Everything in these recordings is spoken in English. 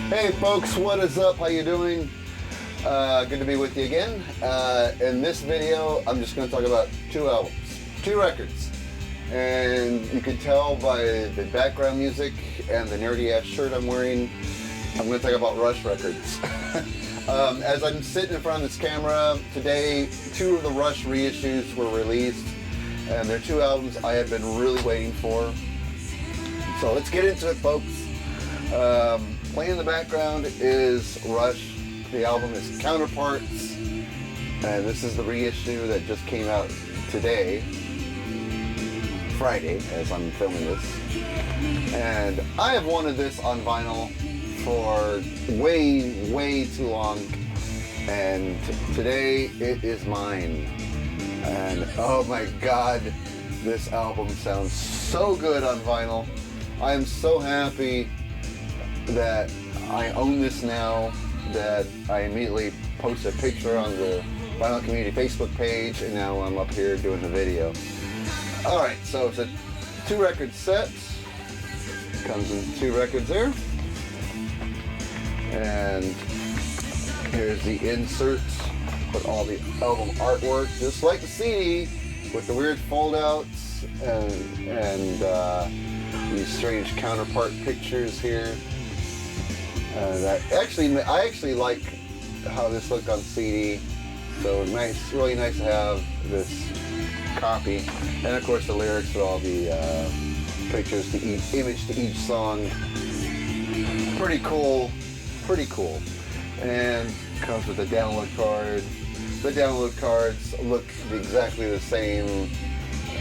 Hey folks, what is up? How you doing? Good to be with you again. In this video, I'm just going to talk about two albums, two records. And you can tell by the background music and the nerdy ass shirt I'm wearing, I'm going to talk about Rush records. As I'm sitting in front of this camera today, two of the Rush reissues were released, and they're two albums I have been really waiting for. So let's get into it, folks. Playing in the background is Rush. The album is Counterparts, and this is the reissue that just came out today, Friday, as I'm filming this. And I have wanted this on vinyl for way too long, and today it is mine. And oh my god, this album sounds so good on vinyl. I am so happy that I own this now, that I immediately posted a picture on the Vinyl Community Facebook page, and now I'm up here doing the video. Alright, so it's a two record set. Comes in two records there. And here's the inserts with all the album artwork, just like the CD, with the weird fold-outs and these strange counterpart pictures here. I actually like how this looked on CD, so nice, really nice to have this copy. And of course the lyrics with all the pictures to each image to each song. Pretty cool. And comes with a download card. The download cards look exactly the same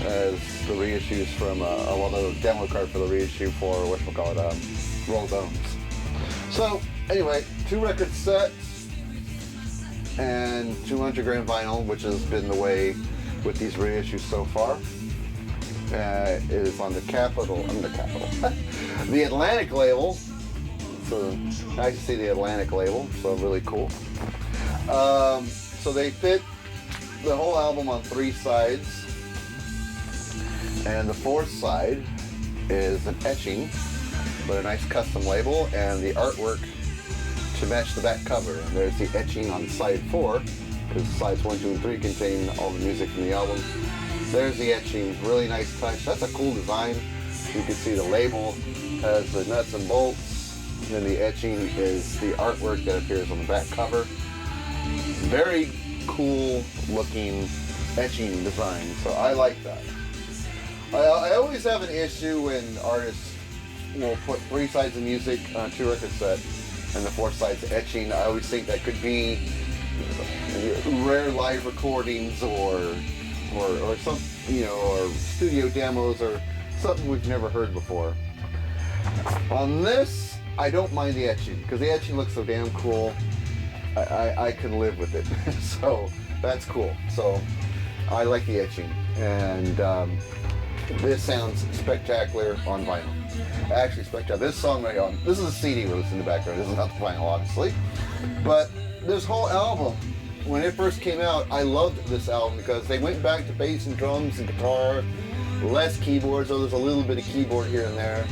as the reissues from the download card for the reissue for Roll Bones. So anyway, two record sets and 200 gram vinyl, which has been the way with these reissues so far. It is on the the Atlantic label. So nice to see the Atlantic label, so really cool. So they fit the whole album on three sides, and the fourth side is an etching with a nice custom label and the artwork to match the back cover. And there's the etching on side 4, because sides 1, 2, and 3 contain all the music from the album. There's the etching, really nice touch. That's a cool design. You can see the label has the nuts and bolts, and then the etching is the artwork that appears on the back cover. Very cool looking etching design, so I like that. I always have an issue when artists will put three sides of music on a two record set and the fourth side's etching. I always think that could be rare live recordings or some, or studio demos or something we've never heard before. On this, I don't mind the etching because the etching looks so damn cool. I can live with it. So that's cool. So I like the etching, and this sounds spectacular on vinyl. Actually spectacular. This song right on, this is a CD we're listening to background. This is not the vinyl, obviously. But this whole album, when it first came out, I loved this album because they went back to bass and drums and guitar, less keyboards, though there's a little bit of keyboard here and there.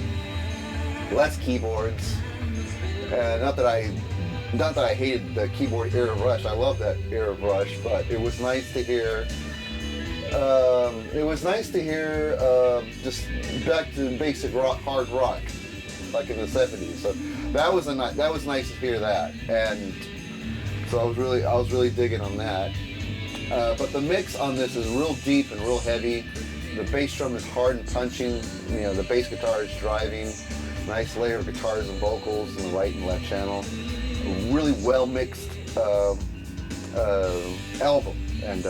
Less keyboards. Not that I hated the keyboard era of Rush. I love that era of Rush, but it was nice to hear. Just back to basic rock, hard rock, like in the '70s. So that was nice to hear that, and so I was really digging on that. But the mix on this is real deep and real heavy. The bass drum is hard and punching. The bass guitar is driving. Nice layer of guitars and vocals in the right and left channel. A really well mixed album, and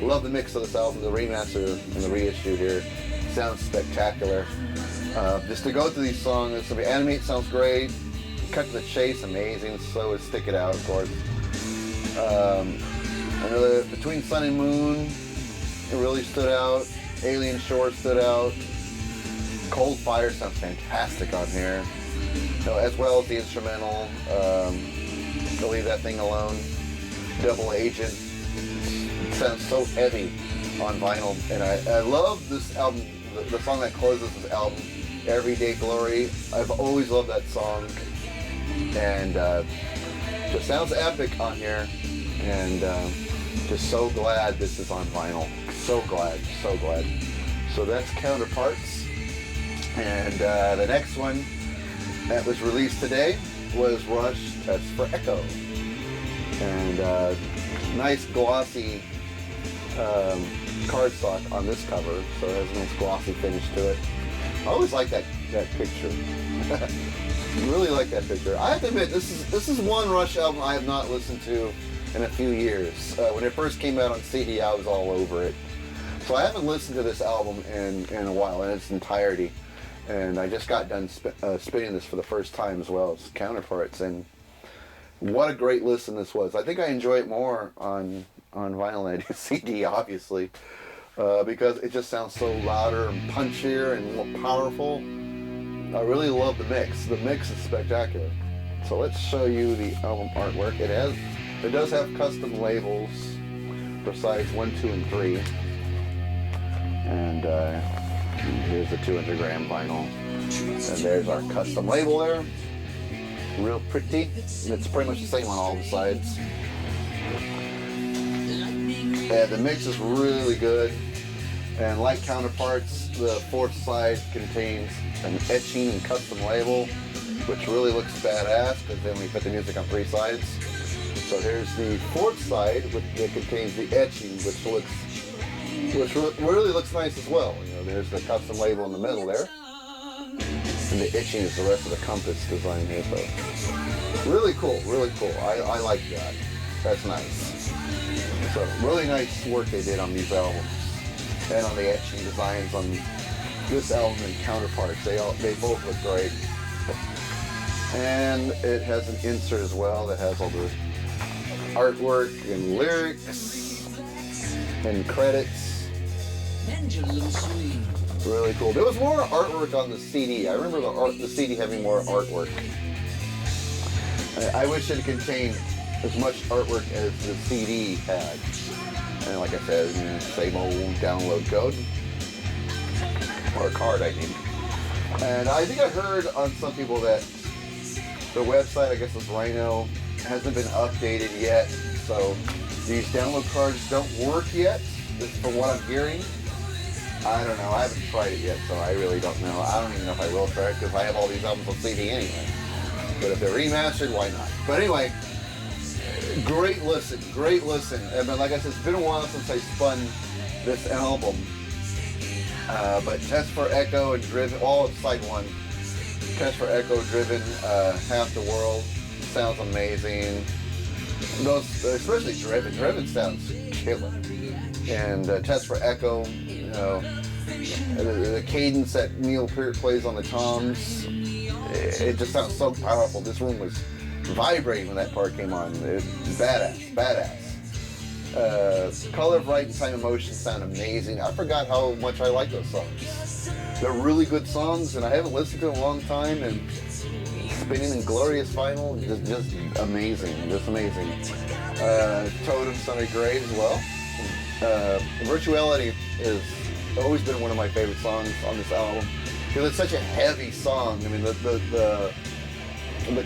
love the mix of this album. The remaster and the reissue here sounds spectacular. Just to go through these songs, so the Animate sounds great. Cut to the Chase, amazing. So is Stick It Out, of course. Another Between Sun and Moon, it really stood out. Alien Shore stood out. Cold Fire sounds fantastic on here, as well as the instrumental. Don't Leave That Thing Alone. Double Agent. It sounds so heavy on vinyl, and I love this album. The song that closes this album, Everyday Glory. I've always loved that song. and just sounds epic on here, and just so glad this is on vinyl. So glad, so glad. So that's Counterparts, and the next one that was released today was Rush Test for Echo, and nice glossy cardstock on this cover, so it has a nice glossy finish to it. I always like that picture. Really like that picture. I have to admit, this is one Rush album I have not listened to in a few years. When it first came out on CD, I was all over it. So I haven't listened to this album in a while in its entirety, and I just got done spinning this for the first time as well as Counterparts, and what a great listen this was. I think I enjoy it more on vinyl than I do CD, obviously, because it just sounds so louder and punchier and more powerful. I really love the mix. The mix is spectacular. So let's show you the album artwork. It does have custom labels for size 1, 2, and 3. And here's the 200 gram vinyl. And there's our custom label there. Real pretty. It's pretty much the same on all the sides. And the mix is really good. And like Counterparts, the fourth side contains an etching and custom label, which really looks badass because then we put the music on 3 sides. So here's the fourth side, that contains the etching, which really looks nice as well. You know, there's the custom label in the middle there, and the etching is the rest of the compass design here. So really cool, really cool. I like that. That's nice. So really nice work they did on these albums, and on the etching designs on this album and Counterparts. They both look great. And it has an insert as well that has all the artwork and lyrics and credits. Really cool. There was more artwork on the CD. I remember the CD having more artwork. I wish it contained as much artwork as the CD had. And like I said, you know, same old download code. Or card, I mean. And I think I heard on some people that the website, I guess it's Rhino, hasn't been updated yet. So these download cards don't work yet, from what I'm hearing. I don't know. I haven't tried it yet, so I really don't know. I don't even know if I will try it because I have all these albums on CD anyway. But if they're remastered, why not? But anyway, great listen, great listen. And like I said, it's been a while since I spun this album. But Test for Echo and Driven, all of side 1. Test for Echo, Driven, Half the World, sounds amazing. Those, especially Driven. Driven sounds killer. And Test for Echo, you know, the cadence that Neil Peart plays on the toms, it just sounds so powerful. This room was vibrating when that part came on. Badass, badass. Color of Right and Time of Motion sound amazing. I forgot how much I like those songs. They're really good songs, and I haven't listened to them in a long time, and spinning in glorious vinyl, just amazing, just amazing. Totem sounded great as well. Virtuality has always been one of my favorite songs on this album, because it's such a heavy song. I mean, the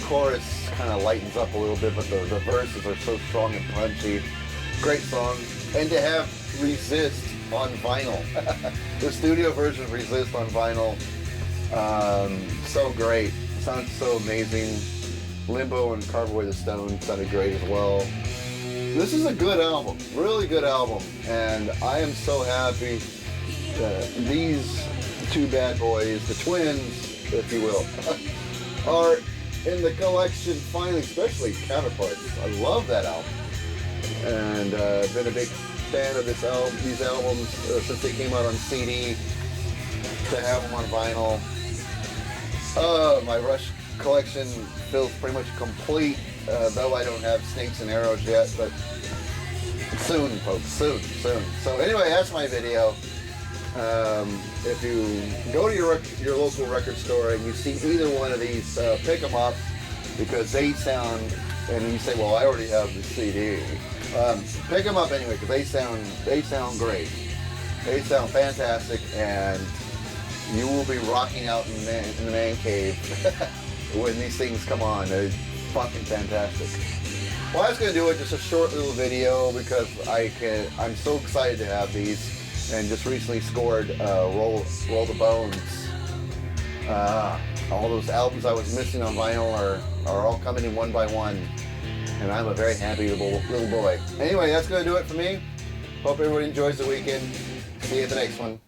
chorus kind of lightens up a little bit, but the verses are so strong and punchy. Great song. And to have Resist on vinyl. The studio version of Resist on vinyl. So great. Sounds so amazing. Limbo and Carve Away the Stone sounded great as well. This is a good album. Really good album. And I am so happy that these two bad boys, the twins, if you will, are in the collection finally, especially Counterparts. I love that album. And been a big fan of these albums since they came out on CD. To have them on vinyl. My Rush collection feels pretty much complete, though I don't have Snakes and Arrows yet, but soon, folks, soon. So anyway, that's my video. If you go to your local record store and you see either one of these, pick them up, because they sound, and you say, well, I already have the CD. Pick them up anyway, because they sound great. They sound fantastic, and you will be rocking out in the man cave when these things come on. They're fucking fantastic. Well, I was going to do it just a short little video because I'm so excited to have these, and just recently scored Roll the Bones. All those albums I was missing on vinyl are all coming in one by one, and I'm a very happy little boy. Anyway, that's going to do it for me. Hope everybody enjoys the weekend. See you at the next one.